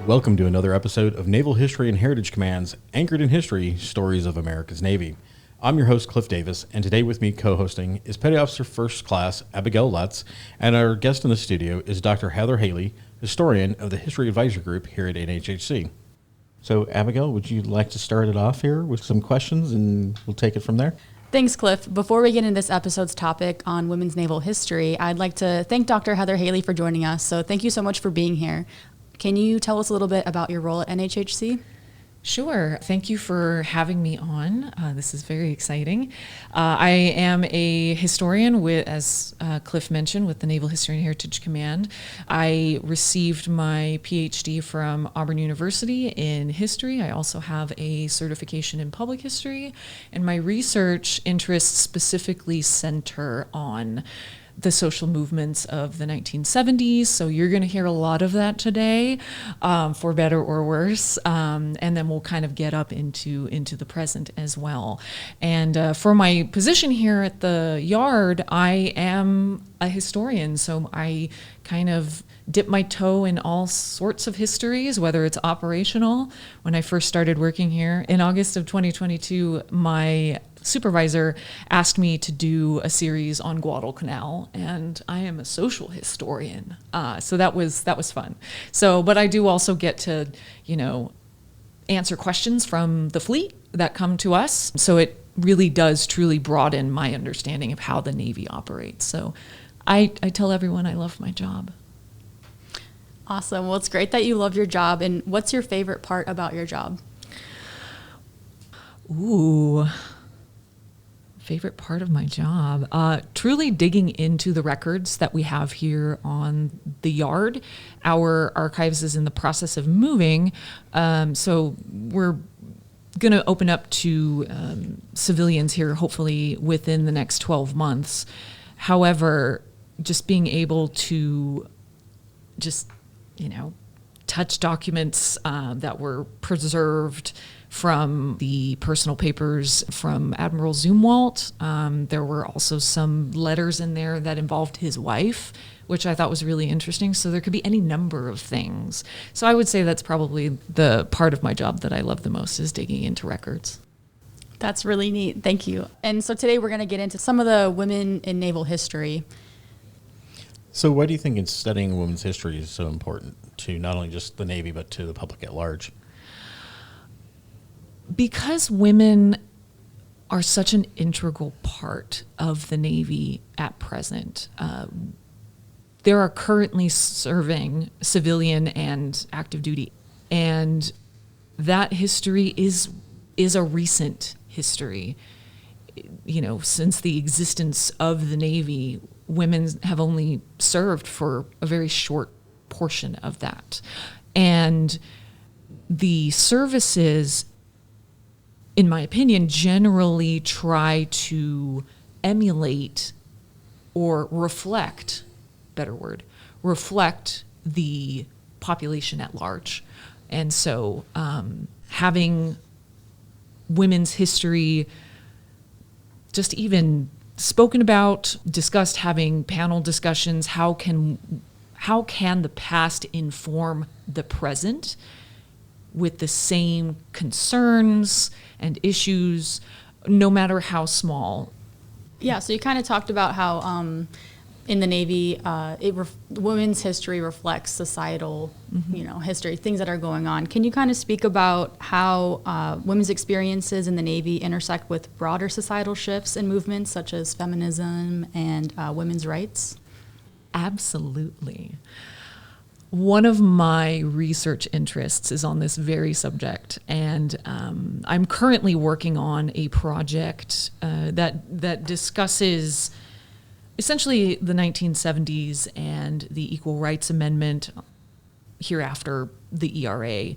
Welcome to another episode of Naval History and Heritage Command's Anchored in History, Stories of America's Navy. I'm your host, Cliff Davis, and today with me co-hosting is Petty Officer First Class Abigayle Lutz, and our guest in the studio is Dr. Heather Haley, historian of the History Advisory Group here at NHHC. So, Abigayle, would you like to start it off here with some questions, and we'll take it from there? Thanks, Cliff. Before we get into this episode's topic on women's naval history, I'd like to thank Dr. Heather Haley for joining us. So thank you so much for being here. Can you tell us a little bit about your role at NHHC? Sure. Thank you for having me on. This is very exciting. I am a historian with, as Cliff mentioned, with the Naval History and Heritage Command. I received my Ph.D. from Auburn University in history. I also have a certification in public history, and my research interests specifically center on the social movements of the 1970s. So you're going to hear a lot of that today, for better or worse. And then we'll kind of get up into the present as well. And for my position here at the Yard, I am a historian. So I kind of dip my toe in all sorts of histories, whether it's operational. When I first started working here in August of 2022, my supervisor asked me to do a series on Guadalcanal, and I am a social historian. So that was fun. So, but I do also get to, answer questions from the fleet that come to us. So it really does truly broaden my understanding of how the Navy operates. So I tell everyone I love my job. Awesome. Well, it's great that you love your job. And what's your favorite part about your job? Ooh. Favorite part of my job, truly digging into the records that we have here on the Yard. Our archives is in the process of moving, so we're going to open up to civilians here, hopefully within the next 12 months. However, just being able to touch documents that were preserved from the personal papers from Admiral Zumwalt. There were also some letters in there that involved his wife, which I thought was really interesting. So there could be any number of things. So I would say that's probably the part of my job that I love the most, is digging into records. That's really neat. Thank you. And so today we're going to get into some of the women in naval history. So why do you think studying women's history is so important to not only just the Navy, but to the public at large? Because women are such an integral part of the Navy at present. There are currently serving civilian and active duty, and that history is a recent history. Since the existence of the Navy, women have only served for a very short portion of that. And the services, in my opinion, generally try to emulate or reflect the population at large. And so having women's history just even spoken about, discussed, having panel discussions, how can the past inform the present with the same concerns and issues, no matter how small. Yeah, so you kind of talked about how in the Navy, women's history reflects societal, history, things that are going on. Can you kind of speak about how women's experiences in the Navy intersect with broader societal shifts and movements such as feminism and women's rights? Absolutely. One of my research interests is on this very subject, and I'm currently working on a project that discusses essentially the 1970s and the Equal Rights Amendment, hereafter the ERA,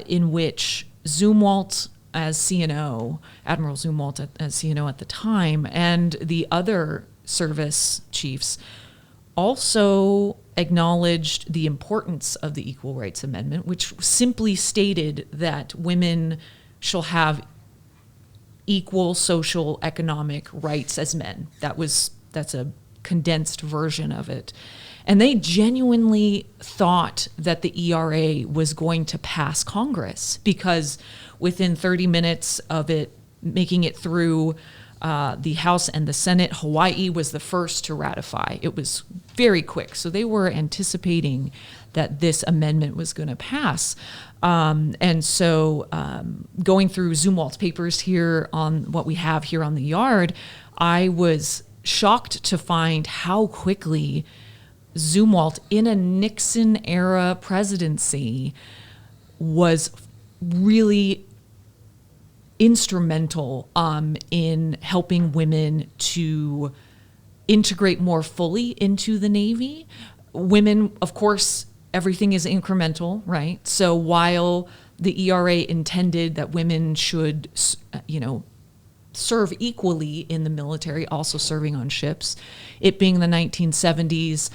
in which Zumwalt as CNO, Admiral Zumwalt as CNO at the time, and the other service chiefs also acknowledged the importance of the Equal Rights Amendment, which simply stated that women shall have equal social economic rights as men. That's a condensed version of it. And they genuinely thought that the ERA was going to pass Congress, because within 30 minutes of it making it through the House and the Senate, Hawaii was the first to ratify. It was very quick. So they were anticipating that this amendment was going to pass. And so going through Zumwalt's papers here on what we have here on the yard, I was shocked to find how quickly Zumwalt, in a Nixon-era presidency, was really instrumental in helping women to integrate more fully into the Navy. Women, of course, everything is incremental, right? So while the ERA intended that women should, serve equally in the military, also serving on ships, it being the 1970s,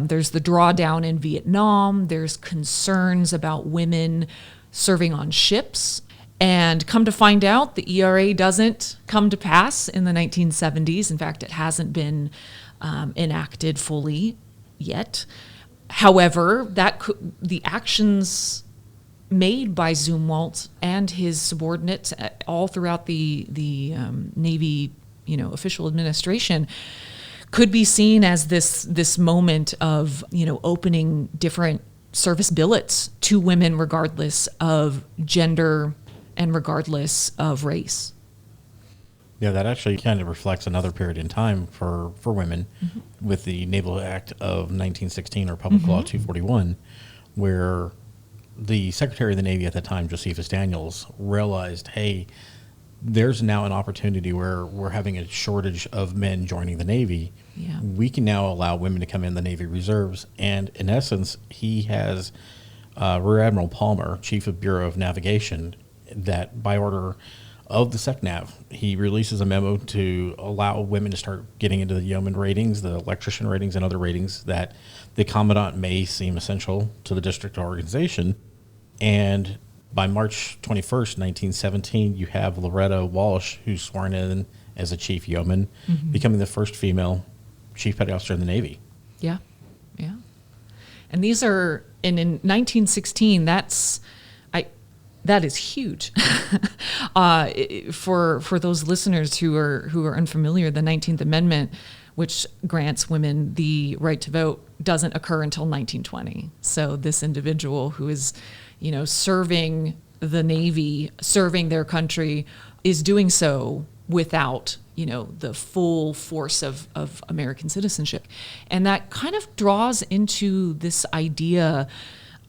there's the drawdown in Vietnam. There's concerns about women serving on ships. And come to find out, the ERA doesn't come to pass in the 1970s. In fact, it hasn't been enacted fully yet. However, the actions made by Zumwalt and his subordinates all throughout the Navy, official administration could be seen as this moment of, opening different service billets to women regardless of gender and regardless of race. Yeah, that actually kind of reflects another period in time for women with the Naval Act of 1916, or Public Law 241, where the Secretary of the Navy at the time, Josephus Daniels, realized, hey, there's now an opportunity where we're having a shortage of men joining the Navy. Yeah. We can now allow women to come in the Navy Reserves. And in essence, he has Rear Admiral Palmer, Chief of Bureau of Navigation, that by order of the SecNav, he releases a memo to allow women to start getting into the yeoman ratings, the electrician ratings, and other ratings that the commandant may seem essential to the district organization. And by March 21st, 1917, you have Loretta Walsh, who's sworn in as a chief yeoman, becoming the first female chief petty officer in the Navy. Yeah, yeah. And these are, and in 1916, that is huge. For those listeners who are unfamiliar, the 19th Amendment, which grants women the right to vote, doesn't occur until 1920. So this individual who is, serving the Navy, serving their country, is doing so without, the full force of American citizenship. And that kind of draws into this idea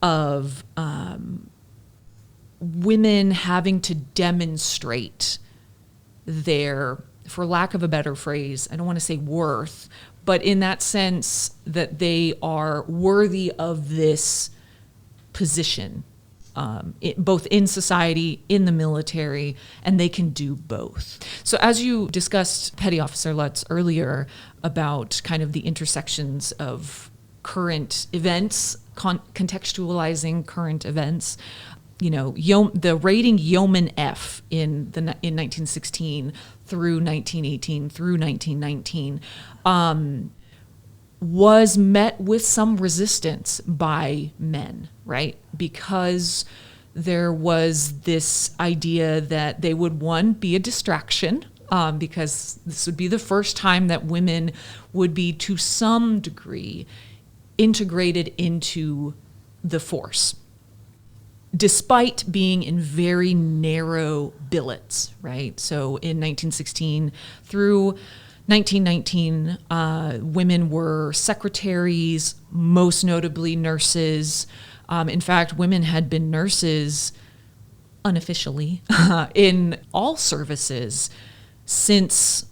of women having to demonstrate their, for lack of a better phrase, I don't want to say worth, but in that sense that they are worthy of this position, both in society, in the military, and they can do both. So as you discussed, Petty Officer Lutz, earlier about kind of the intersections of current events, contextualizing current events, the rating Yeoman F in 1916 through 1918 through 1919 was met with some resistance by men, right? Because there was this idea that they would, one, be a distraction, because this would be the first time that women would be, to some degree, integrated into the force, despite being in very narrow billets, right? So in 1916 through 1919, women were secretaries, most notably nurses. In fact, women had been nurses unofficially in all services since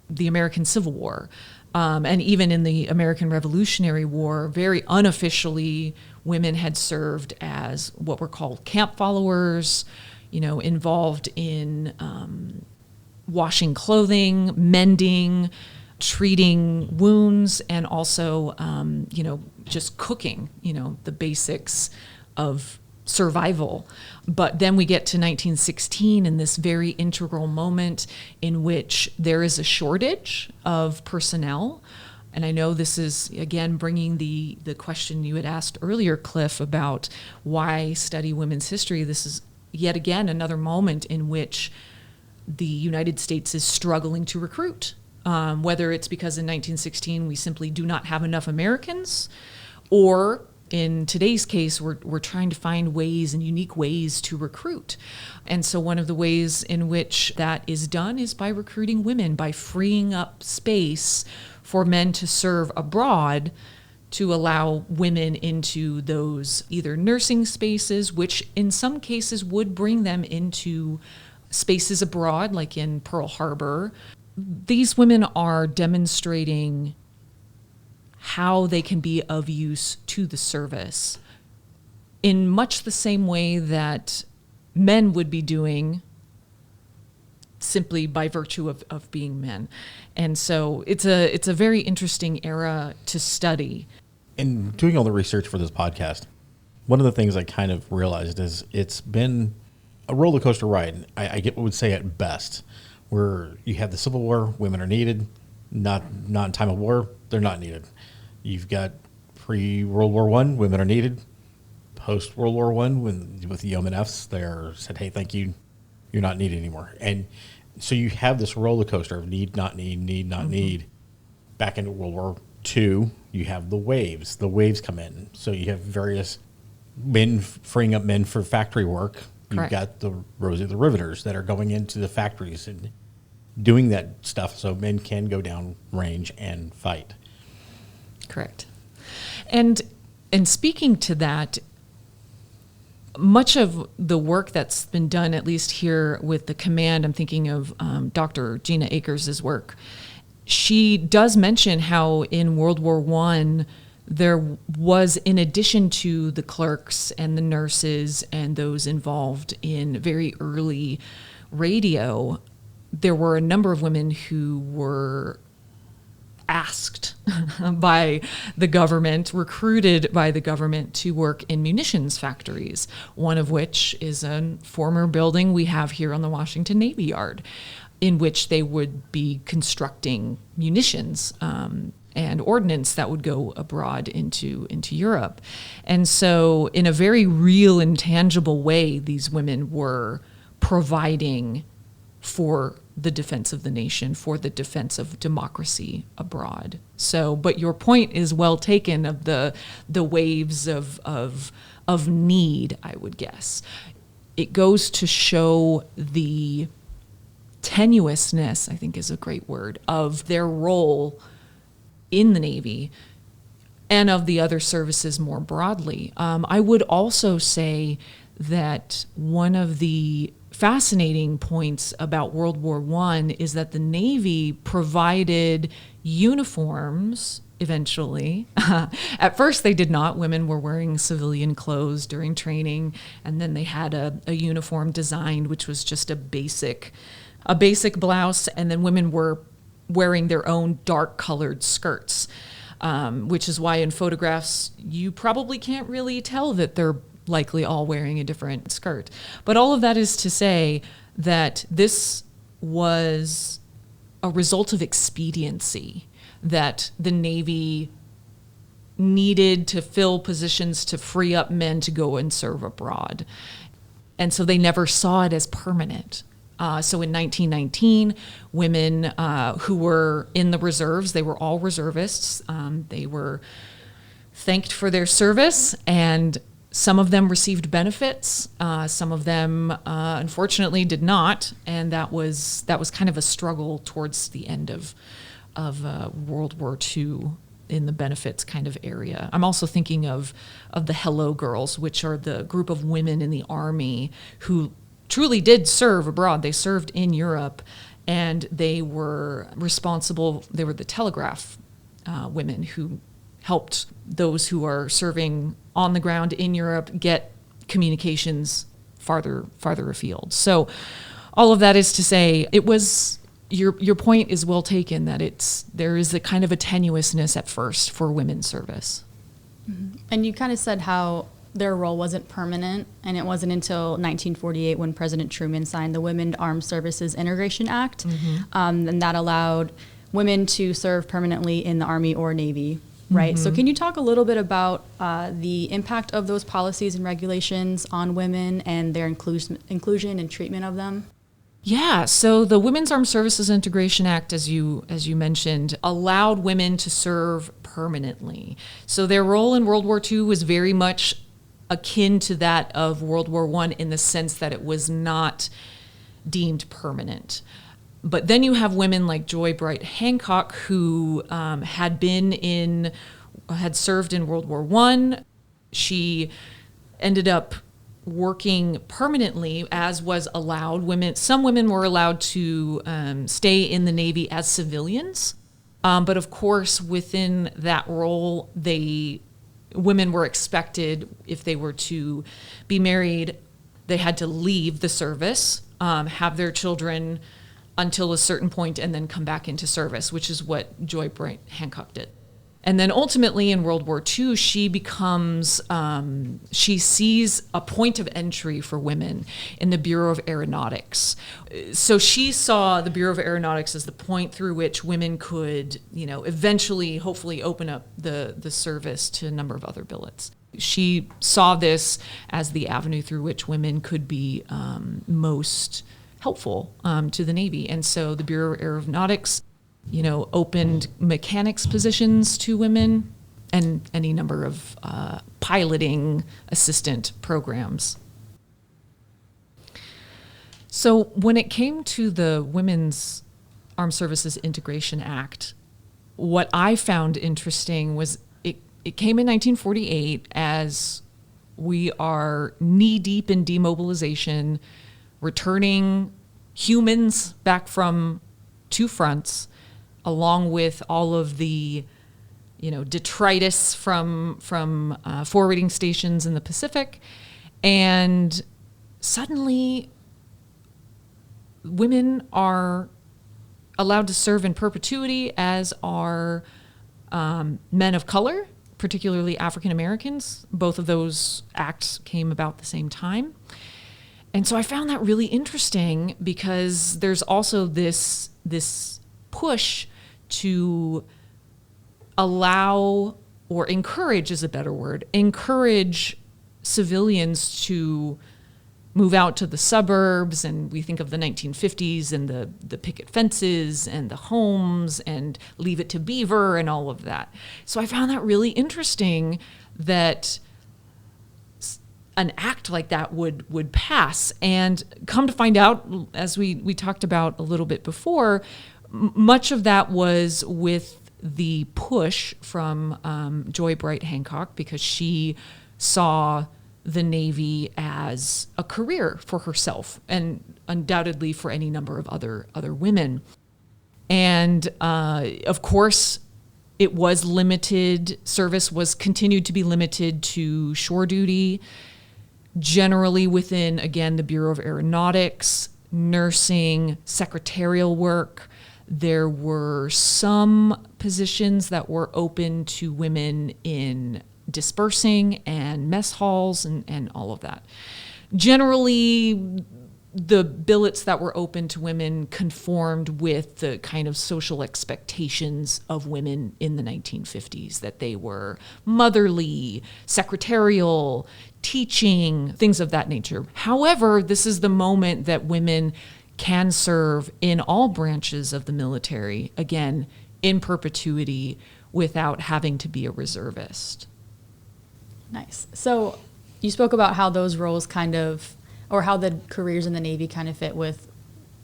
the American Civil War. And even in the American Revolutionary War, very unofficially, women had served as what were called camp followers, involved in washing clothing, mending, treating wounds, and also, just cooking, the basics of survival. But then we get to 1916 in this very integral moment in which there is a shortage of personnel. And I know this is, again, bringing the question you had asked earlier, Cliff, about why study women's history. This is yet again another moment in which the United States is struggling to recruit, whether it's because in 1916 we simply do not have enough Americans, or in today's case, we're trying to find ways and unique ways to recruit. And so one of the ways in which that is done is by recruiting women, by freeing up space for men to serve abroad, to allow women into those either nursing spaces, which in some cases would bring them into spaces abroad, like in Pearl Harbor. These women are demonstrating how they can be of use to the service in much the same way that men would be doing simply by virtue of being men. And so it's a very interesting era to study. In doing all the research for this podcast, one of the things I kind of realized is it's been a roller coaster ride. I would say at best, where you have the Civil War, women are needed, not in time of war, they're not needed. You've got pre-World War I, women are needed. Post-World War I, with the Yeoman Fs, they're said, hey, thank you, you're not needed anymore. And so you have this roller coaster of need, not need, need, not need. Back into World War II, you have the waves. The waves come in. So you have various men freeing up men for factory work. Correct. You've got the Rosie the Riveters that are going into the factories and doing that stuff so men can go down range and fight. Correct. And speaking to that, much of the work that's been done, at least here with the command, I'm thinking of Dr. Gina Akers' work. She does mention how in World War I, there was, in addition to the clerks and the nurses and those involved in very early radio, there were a number of women who were asked by the government, recruited by the government to work in munitions factories, one of which is a former building we have here on the Washington Navy Yard, in which they would be constructing munitions and ordnance that would go abroad into Europe. And so in a very real and tangible way, these women were providing for the defense of the nation, for the defense of democracy abroad. So, but your point is well taken of the waves of need, I would guess. It goes to show the tenuousness, I think is a great word, of their role in the Navy and of the other services more broadly. I would also say that one of the fascinating points about World War I is that the Navy provided uniforms eventually. At first they did not. Women were wearing civilian clothes during training, and then they had a uniform designed, which was just a basic blouse, and then women were wearing their own dark colored skirts, which is why in photographs you probably can't really tell that they're likely all wearing a different skirt. But all of that is to say that this was a result of expediency, that the Navy needed to fill positions to free up men to go and serve abroad. And so they never saw it as permanent. So in 1919, women who were in the reserves, they were all reservists. They were thanked for their service, and some of them received benefits. Some of them, unfortunately, did not, and that was kind of a struggle towards the end of World War II in the benefits kind of area. I'm also thinking of the Hello Girls, which are the group of women in the Army who truly did serve abroad. They served in Europe, and they were responsible. They were the telegraph women who helped those who are serving on the ground in Europe get communications farther afield. So all of that is to say, it was your point is well taken, that there is a kind of a tenuousness at first for women's service. Mm-hmm. And you kind of said how their role wasn't permanent, and it wasn't until 1948 when President Truman signed the Women Armed Services Integration Act, and that allowed women to serve permanently in the Army or Navy, right? So can you talk a little bit about the impact of those policies and regulations on women and their inclusion and treatment of them? Yeah, so the Women's Armed Services Integration Act, as you mentioned, allowed women to serve permanently. So their role in World War II was very much akin to that of World War I in the sense that it was not deemed permanent. But then you have women like Joy Bright Hancock, who had served in World War I. She ended up working permanently, as was allowed. Some women were allowed to stay in the Navy as civilians, but of course, within that role, women were expected, if they were to be married, they had to leave the service, have their children until a certain point, and then come back into service, which is what Joy Bright Hancock did. And then ultimately in World War II, she sees a point of entry for women in the Bureau of Aeronautics. So she saw the Bureau of Aeronautics as the point through which women could, eventually, hopefully open up the service to a number of other billets. She saw this as the avenue through which women could be most helpful to the Navy. And so the Bureau of Aeronautics opened mechanics positions to women and any number of piloting assistant programs. So when it came to the Women's Armed Services Integration Act, what I found interesting was it came in 1948 as we are knee-deep in demobilization, returning humans back from two fronts, along with all of the, detritus from forwarding stations in the Pacific. And suddenly, women are allowed to serve in perpetuity, as are men of color, particularly African Americans. Both of those acts came about the same time. And so I found that really interesting because there's also this push to allow, or encourage is a better word, encourage civilians to move out to the suburbs. And we think of the 1950s and the picket fences and the homes and Leave It to Beaver and all of that. So I found that really interesting that an act like that would pass. And come to find out, as we talked about a little bit before, much of that was with the push from Joy Bright Hancock, because she saw the Navy as a career for herself and undoubtedly for any number of other women. And of course, it was limited. Service was continued to be limited to shore duty, generally within, again, the Bureau of Aeronautics, nursing, secretarial work. There were some positions that were open to women in dispersing and mess halls and all of that. Generally, the billets that were open to women conformed with the kind of social expectations of women in the 1950s, that they were motherly, secretarial, teaching, things of that nature. However, this is the moment that women can serve in all branches of the military, again, in perpetuity, without having to be a reservist. Nice. So you spoke about how those roles or how the careers in the Navy kind of fit with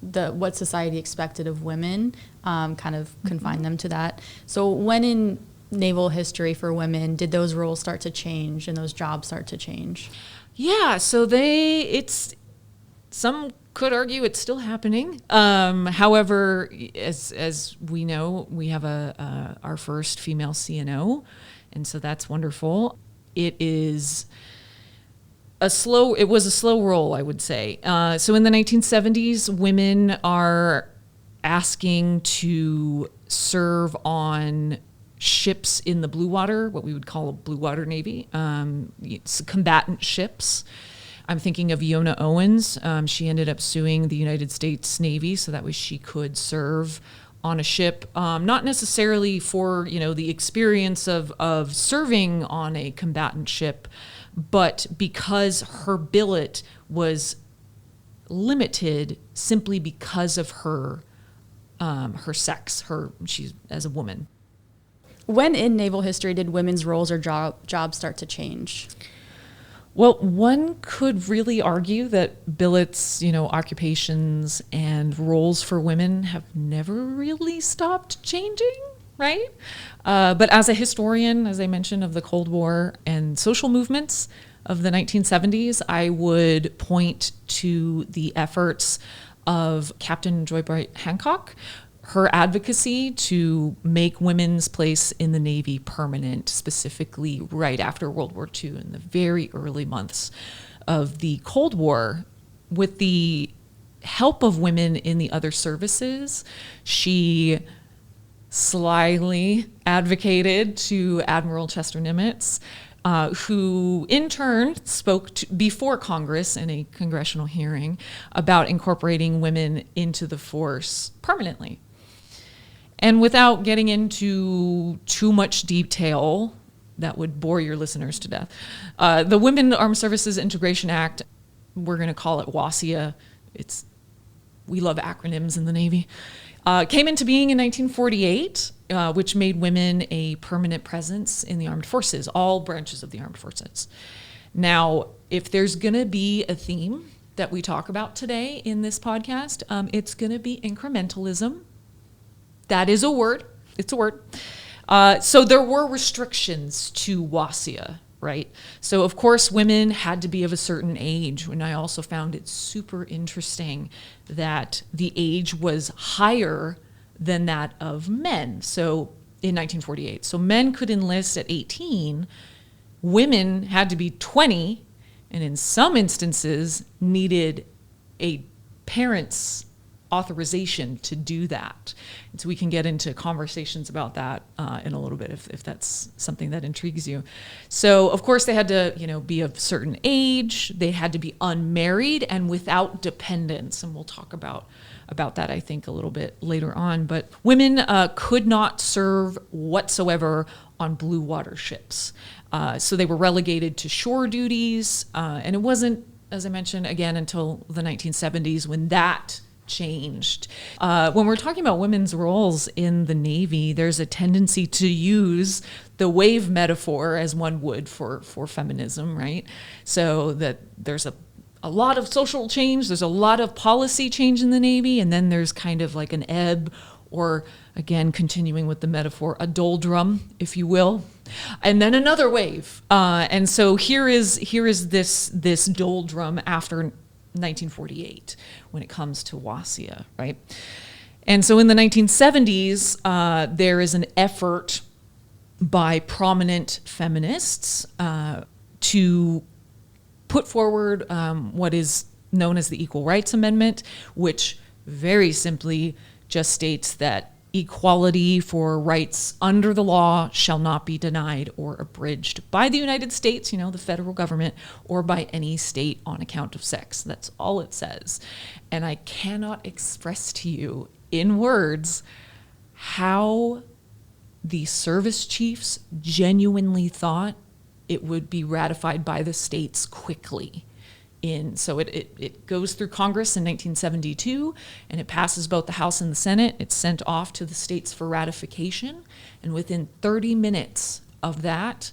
what society expected of women, kind of confined them to that. So when in naval history for women did those roles start to change and those jobs start to change? Yeah, so some could argue it's still happening. However, as we know, we have our first female CNO, and so that's wonderful. It was a slow roll, I would say. So in the 1970s, women are asking to serve on ships in the blue water, what we would call a blue water navy, combatant ships. I'm thinking of Iona Owens. She ended up suing the United States Navy so that way she could serve on a ship, not necessarily for, the experience of serving on a combatant ship, but because her billet was limited simply because of her sex, she's as a woman. When in naval history did women's roles or jobs start to change? Well, one could really argue that billets, occupations and roles for women have never really stopped changing, right? But as a historian, as I mentioned, of the Cold War and social movements of the 1970s, I would point to the efforts of Captain Joy Bright Hancock, her advocacy to make women's place in the Navy permanent, specifically right after World War II in the very early months of the Cold War. With the help of women in the other services, she slyly advocated to Admiral Chester Nimitz, who in turn spoke before Congress in a congressional hearing about incorporating women into the force permanently. And without getting into too much detail, that would bore your listeners to death, the Women Armed Services Integration Act, we're going to call it WASIA, we love acronyms in the Navy, came into being in 1948, which made women a permanent presence in the armed forces, all branches of the armed forces. Now, if there's going to be a theme that we talk about today in this podcast, it's going to be incrementalism. That is a word. It's a word. So there were restrictions to WASIA, right? So, of course, women had to be of a certain age. And I also found it super interesting that the age was higher than that of men. So in 1948. So men could enlist at 18. Women had to be 20. And in some instances needed a parent's authorization to do that. And so we can get into conversations about that in a little bit if that's something that intrigues you. So of course they had to, be of a certain age. They had to be unmarried and without dependents. And we'll talk about that, I think, a little bit later on. But women could not serve whatsoever on blue water ships. So they were relegated to shore duties. And it wasn't, as I mentioned, again, until the 1970s when that changed. When we're talking about women's roles in the Navy, there's a tendency to use the wave metaphor as one would for feminism, right? So that there's a lot of social change, there's a lot of policy change in the Navy, and then there's kind of like an ebb, or again, continuing with the metaphor, a doldrum, if you will, and then another wave. And so here is this doldrum after 1948 when it comes to WASIA, right? And so in the 1970s, there is an effort by prominent feminists to put forward what is known as the Equal Rights Amendment, which very simply just states that equality for rights under the law shall not be denied or abridged by the United States, the federal government, or by any state on account of sex. That's all it says. And I cannot express to you in words how the service chiefs genuinely thought it would be ratified by the states quickly. So it goes through Congress in 1972, and it passes both the House and the Senate. It's sent off to the states for ratification, and within 30 minutes of that,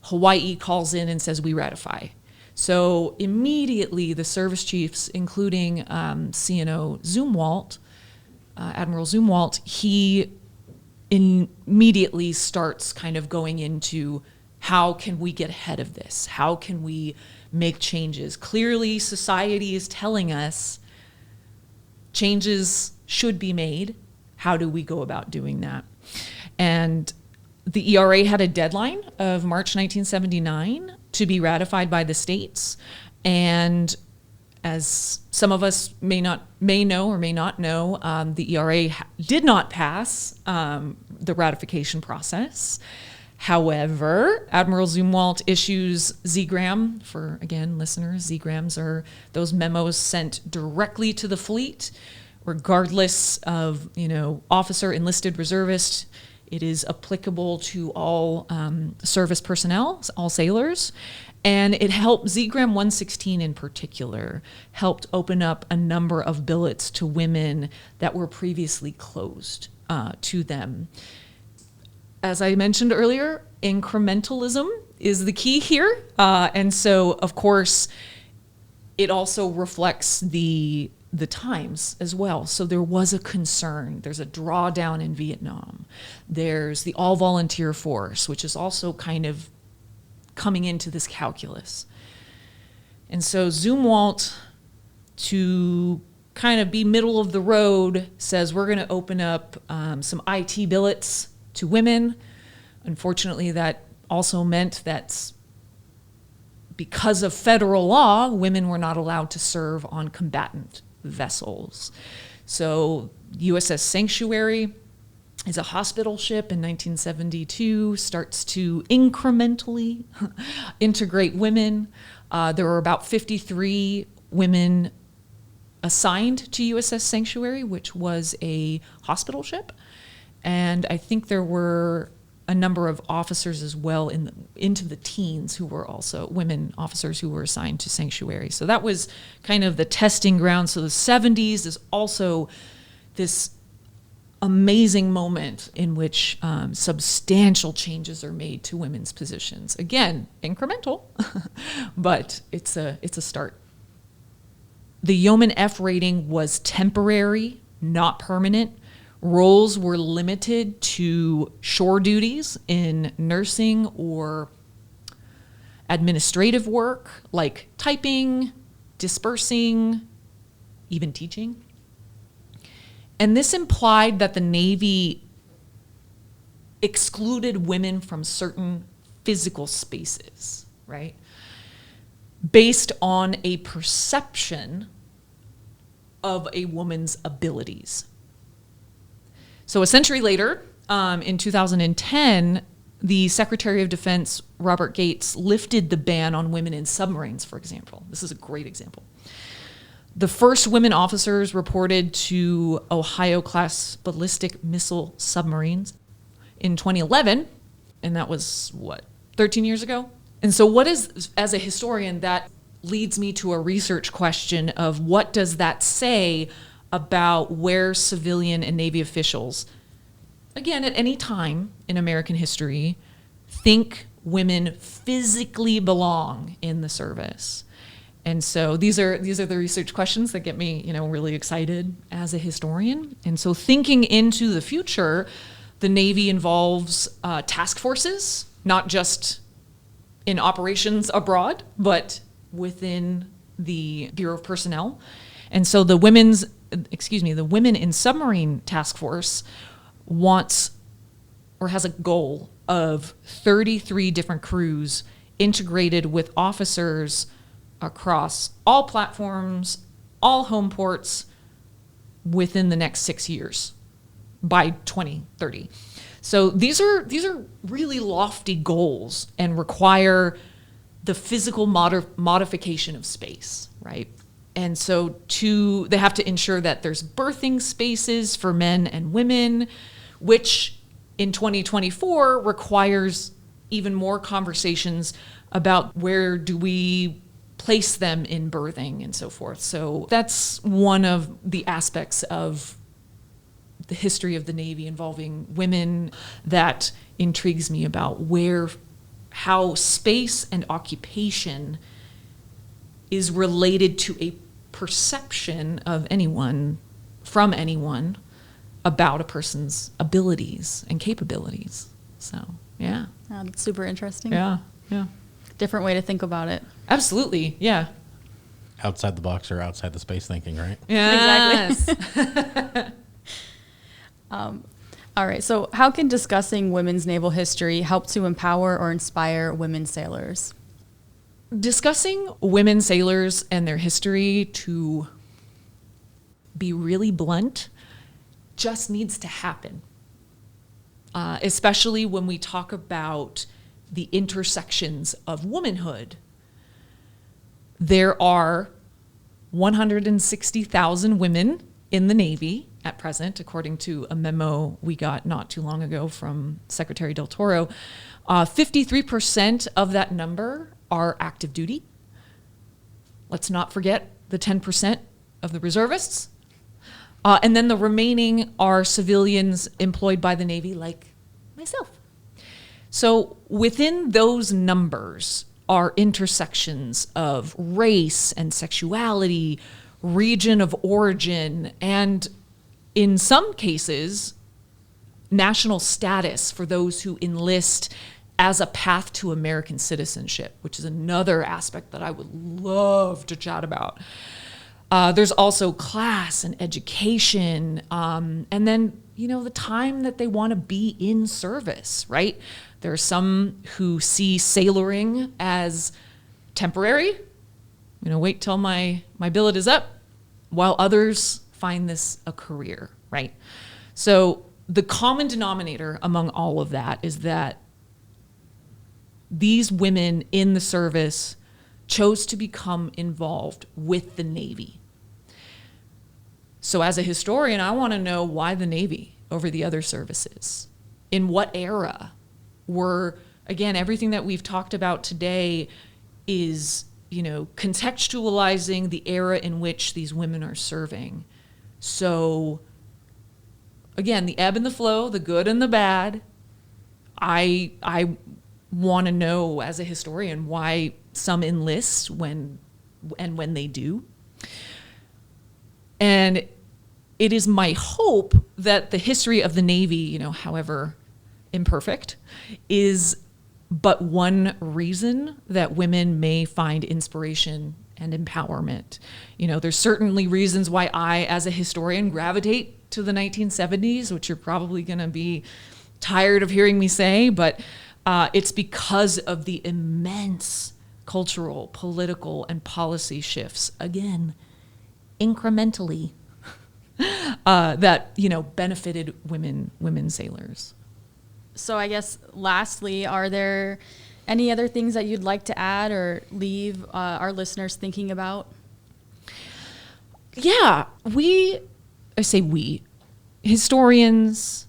Hawaii calls in and says, we ratify. So immediately the service chiefs, including CNO Zumwalt, Admiral Zumwalt, he immediately starts kind of going into how can we get ahead of this? How can we make changes? Clearly, society is telling us changes should be made. How do we go about doing that? And the ERA had a deadline of March 1979 to be ratified by the states. And as some of us may know or may not know, the ERA did not pass the ratification process. However, Admiral Zumwalt issues ZGRAM. For, again, listeners, ZGRAMs are those memos sent directly to the fleet, regardless of, officer, enlisted, reservist. It is applicable to all service personnel, all sailors. And it helped, ZGRAM 116 in particular, helped open up a number of billets to women that were previously closed to them. As I mentioned earlier, incrementalism is the key here. And so, of course, it also reflects the times as well. So there was a concern. There's a drawdown in Vietnam. There's the all-volunteer force, which is also kind of coming into this calculus. And so Zumwalt, to kind of be middle of the road, says we're going to open up some IT billets to women. Unfortunately, that also meant that because of federal law, women were not allowed to serve on combatant vessels. So USS Sanctuary is a hospital ship in 1972, starts to incrementally integrate women. There were about 53 women assigned to USS Sanctuary, which was a hospital ship. And I think there were a number of officers as well into the teens who were also women officers who were assigned to Sanctuary. So that was kind of the testing ground. So the 70s is also this amazing moment in which substantial changes are made to women's positions. Again, incremental, but it's a start. The Yeoman F rating was temporary, not permanent. Roles were limited to shore duties in nursing or administrative work like typing, dispersing, even teaching. And this implied that the Navy excluded women from certain physical spaces, right? Based on a perception of a woman's abilities. So a century later, in 2010, the Secretary of Defense, Robert Gates, lifted the ban on women in submarines, for example. This is a great example. The first women officers reported to Ohio-class ballistic missile submarines in 2011, and that was, 13 years ago? And so what is, as a historian, that leads me to a research question of what does that say about where civilian and Navy officials, again, at any time in American history, think women physically belong in the service. And so these are the research questions that get me, really excited as a historian. And so thinking into the future, the Navy involves task forces, not just in operations abroad, but within the Bureau of Personnel. And so the Women in Submarine Task Force wants or has a goal of 33 different crews integrated with officers across all platforms, all home ports within the next 6 years by 2030. So these are really lofty goals and require the physical modification of space, right? And so they have to ensure that there's berthing spaces for men and women, which in 2024 requires even more conversations about where do we place them in berthing and so forth. So that's one of the aspects of the history of the Navy involving women that intrigues me about how space and occupation is related to a perception of from anyone about a person's abilities and capabilities. So, yeah. That's super interesting. Yeah. Different way to think about it. Absolutely, yeah. Outside the box or outside the space thinking, right? Yes. Exactly. All right, so how can discussing women's naval history help to empower or inspire women sailors? discussing women sailors and their history, to be really blunt, just needs to happen. Especially when we talk about the intersections of womanhood. There are 160,000 women in the Navy at present, according to a memo we got not too long ago from Secretary Del Toro. 53% of that number are active duty. Let's not forget the 10% of the reservists. And then the remaining are civilians employed by the Navy, like myself. So within those numbers are intersections of race and sexuality, region of origin, and in some cases, national status for those who enlist as a path to American citizenship, which is another aspect that I would love to chat about. There's also class and education, and then, the time that they want to be in service, right? There are some who see sailoring as temporary, wait till my billet is up, while others find this a career, right? So the common denominator among all of that is that these women in the service chose to become involved with the Navy. So as a historian, I want to know why the Navy over the other services. In what era were, again, everything that we've talked about today is, contextualizing the era in which these women are serving. So again, the ebb and the flow, the good and the bad. I want to know as a historian why some enlist when they do. And it is my hope that the history of the Navy, however imperfect, is but one reason that women may find inspiration and empowerment. There's certainly reasons why I, as a historian, gravitate to the 1970s, which you're probably going to be tired of hearing me say, but it's because of the immense cultural, political, and policy shifts, again, incrementally, that benefited women sailors. So I guess lastly, are there any other things that you'd like to add or leave our listeners thinking about? Yeah, historians,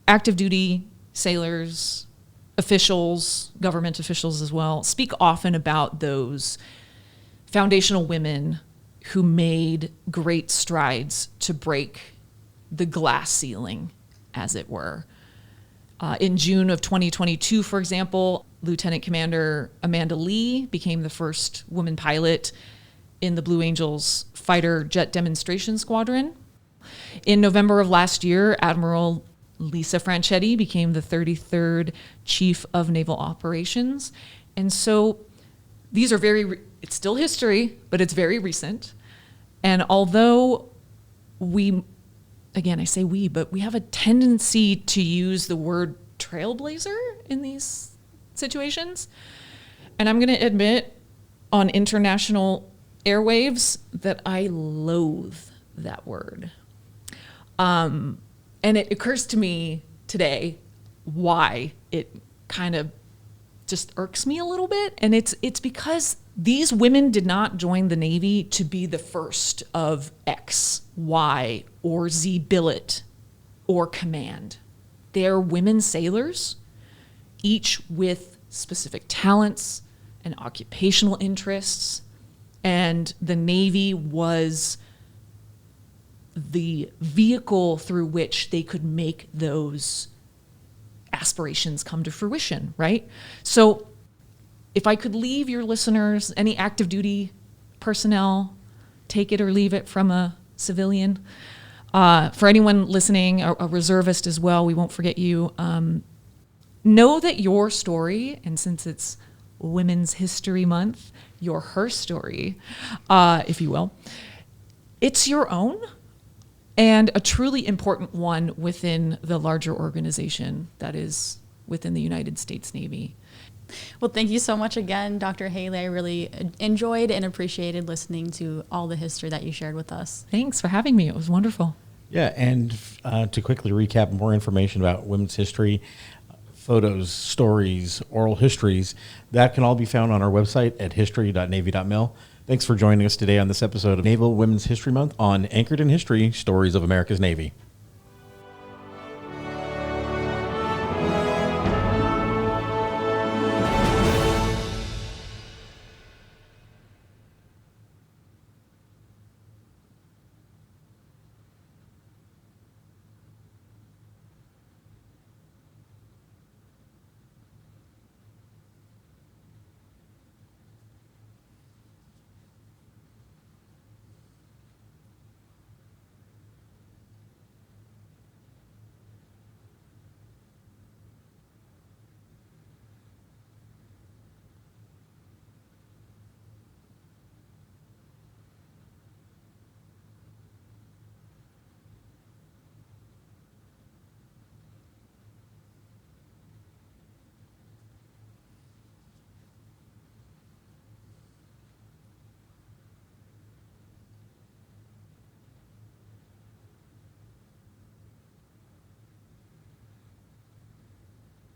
active duty sailors, officials, government officials as well, speak often about those foundational women who made great strides to break the glass ceiling, as it were. In June of 2022, for example, Lieutenant Commander Amanda Lee became the first woman pilot in the Blue Angels fighter jet demonstration squadron. In November of last year, Admiral Lisa Franchetti became the 33rd Chief of Naval Operations. And so these are it's still history, but it's very recent. And although again, I say but we have a tendency to use the word trailblazer in these situations. And I'm going to admit on international airwaves that I loathe that word. And it occurs to me today why it kind of just irks me a little bit. And it's because these women did not join the Navy to be the first of X, Y, or Z billet or command. They're women sailors, each with specific talents and occupational interests. And the Navy was the vehicle through which they could make those aspirations come to fruition, right? So if I could leave your listeners, any active duty personnel, take it or leave it from a civilian. For anyone listening, a reservist as well, we won't forget you. Know that your story, and since it's Women's History Month, her story, if you will, it's your own and a truly important one within the larger organization that is within the United States Navy. Well, thank you so much again, Dr. Haley. I really enjoyed and appreciated listening to all the history that you shared with us. Thanks for having me. It was wonderful. Yeah, and to quickly recap more information about women's history, photos, stories, oral histories, that can all be found on our website at history.navy.mil. Thanks for joining us today on this episode of Naval Women's History Month on Anchored in History, Stories of America's Navy.